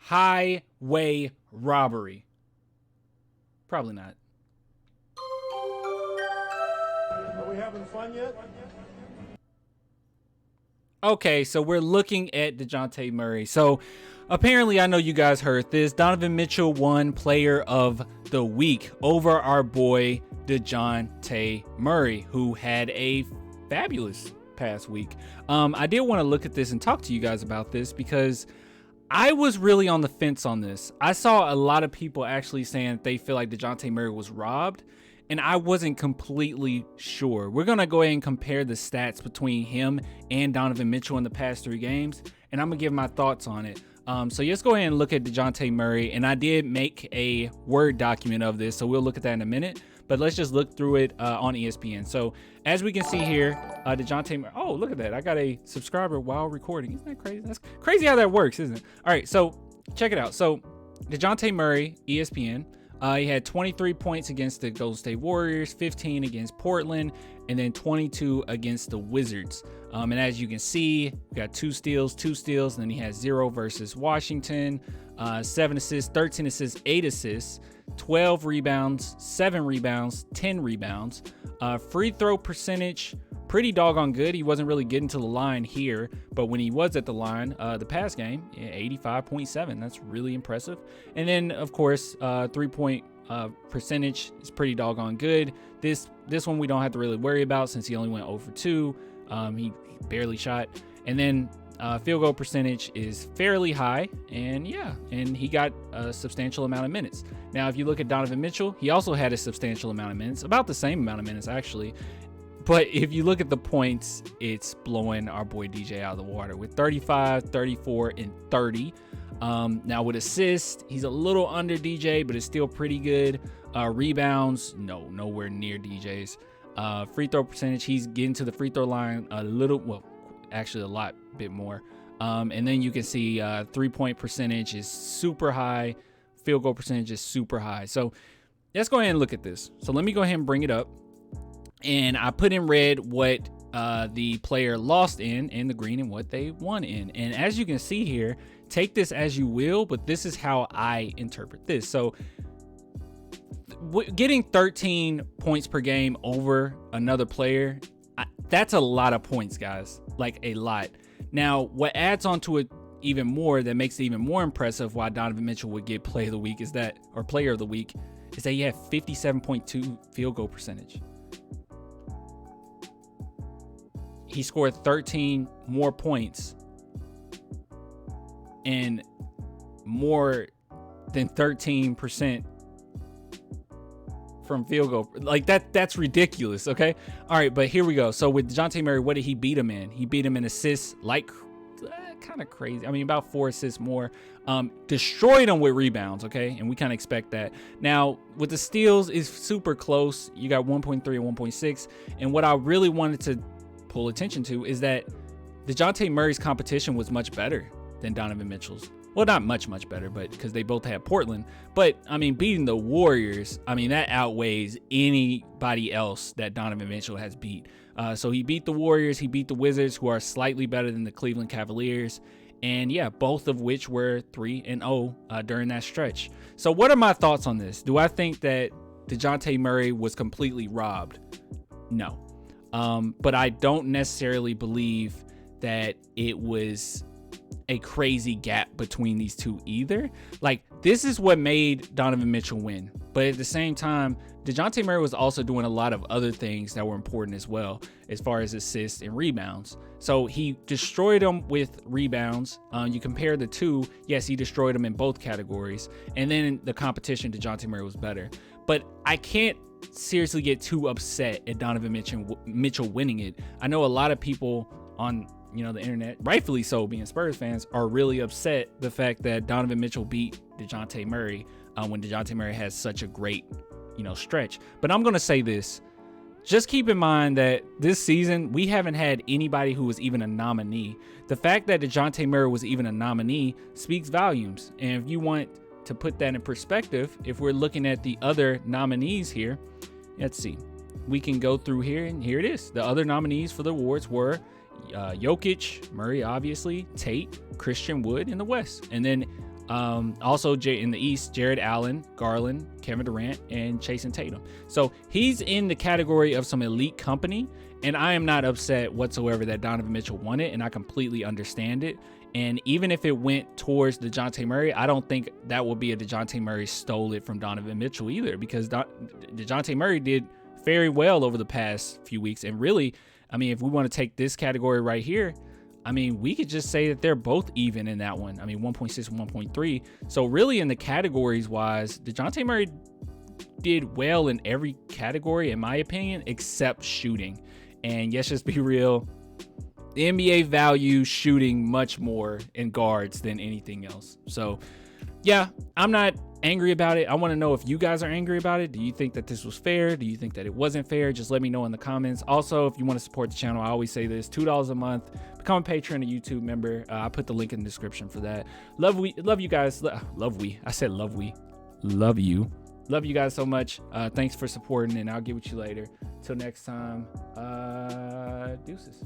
highway robbery? Probably not. Are we having fun yet? Okay, so we're looking at Dejounte Murray. So apparently, I know you guys heard this. Donovan Mitchell won Player of the Week over our boy Dejounte Murray, who had a fabulous past week. I did want to look at this and talk to you guys about this because I was really on the fence on this. I saw a lot of people actually saying that they feel like Dejounte Murray was robbed, and I wasn't completely sure. We're going to go ahead and compare the stats between him and Donovan Mitchell in the past 3 games, and I'm going to give my thoughts on it. So let's go ahead and look at Dejounte Murray, and I did make a Word document of this, so we'll look at that in a minute. But let's just look through it on ESPN. So as we can see here, Dejounte Murray. Oh, look at that. I got a subscriber while recording. Isn't that crazy? That's crazy how that works, isn't it? All right, so check it out. So Dejounte Murray, ESPN. He had 23 points against the Golden State Warriors, 15 against Portland, and then 22 against the Wizards. And as you can see, we got 2 steals, and then he has 0 versus Washington, 7 assists, 13 assists, 8 assists, 12 rebounds, 7 rebounds, 10 rebounds. Free throw percentage, pretty doggone good. He wasn't really getting to the line here, but when he was at the line, the past game, 85.7. That's really impressive. And then, of course, 3-point percentage is pretty doggone good. This one we don't have to really worry about since he only went 0 for 2. He barely shot. And then field goal percentage is fairly high, and he got a substantial amount of minutes. Now, if you look at Donovan Mitchell, he also had a substantial amount of minutes, about the same amount of minutes actually. But if you look at the points, it's blowing our boy DJ out of the water with 35, 34, and 30. Now with assists, he's a little under DJ, but it's still pretty good. Rebounds, nowhere near DJ's. Free throw percentage, he's getting to the free throw line a lot bit more. And then you can see 3-point percentage is super high. Field goal percentage is super high. So let's go ahead and look at this. So let me go ahead and bring it up. And I put in red what the player lost in the green and what they won in. And as you can see here, take this as you will, but this is how I interpret this. So getting 13 points per game over another player, that's a lot of points, guys. Like a lot. Now, what adds on to it even more, that makes it even more impressive why Donovan Mitchell would get Player of the Week is that he had 57.2 field goal percentage. He scored 13 more points and more than 13% from field goal. Like that's ridiculous. Okay. All right. But here we go. So with Dejounte Murray, what did he beat him in? He beat him in assists, like kind of crazy. I mean, about 4 assists more. Destroyed him with rebounds. Okay. And we kind of expect that. Now with the steals is super close. You got 1.3 and 1.6. And what I really wanted to pull attention to is that Dejounte Murray's competition was much better than Donovan Mitchell's. Well, not much better, but because they both had Portland. But I mean, beating the Warriors, I mean, that outweighs anybody else that Donovan Mitchell has beat. So he beat the Warriors, he beat the Wizards, who are slightly better than the Cleveland Cavaliers. And yeah, both of which were 3-0 during that stretch. So what are my thoughts on this? Do I think that Dejounte Murray was completely robbed? No. But I don't necessarily believe that it was a crazy gap between these two either. Like, this is what made Donovan Mitchell win. But at the same time, Dejounte Murray was also doing a lot of other things that were important as well, as far as assists and rebounds. So he destroyed them with rebounds. You compare the two, yes, he destroyed them in both categories. And then in the competition, Dejounte Murray was better. But I can't seriously get too upset at Donovan Mitchell winning it. I know a lot of people on the internet, rightfully so, being Spurs fans, are really upset the fact that Donovan Mitchell beat Dejounte Murray when Dejounte Murray has such a great stretch. But I'm gonna say this: just keep in mind that this season we haven't had anybody who was even a nominee. The fact that Dejounte Murray was even a nominee speaks volumes. And if you want to put that in perspective, if we're looking at the other nominees here, let's see, we can go through here, and here it is. The other nominees for the awards were Jokic, Murray, obviously, Tate, Christian Wood in the West. And then Also, in the East, Jared Allen, Garland, Kevin Durant, and Jason Tatum. So he's in the category of some elite company, and I am not upset whatsoever that Donovan Mitchell won it, and I completely understand it. And even if it went towards Dejounte Murray, I don't think that will be a Dejounte Murray stole it from Donovan Mitchell either, because Dejounte Murray did very well over the past few weeks. And really, I mean, if we want to take this category right here, I mean, we could just say that they're both even in that one. I mean, 1.6 and 1.3. So really in the categories wise, Dejounte Murray did well in every category, in my opinion, except shooting. And let's just be real, the NBA values shooting much more in guards than anything else. So yeah, I'm not angry about it. I want to know if you guys are angry about it. Do you think that this was fair? Do you think that it wasn't fair? Just let me know in the comments. Also, if you want to support the channel, I always say this, $2 a month, become a patron, a YouTube member. I put the link in the description for that. Love you guys. Love you guys so much. Thanks for supporting, and I'll get with you later. Till next time, deuces.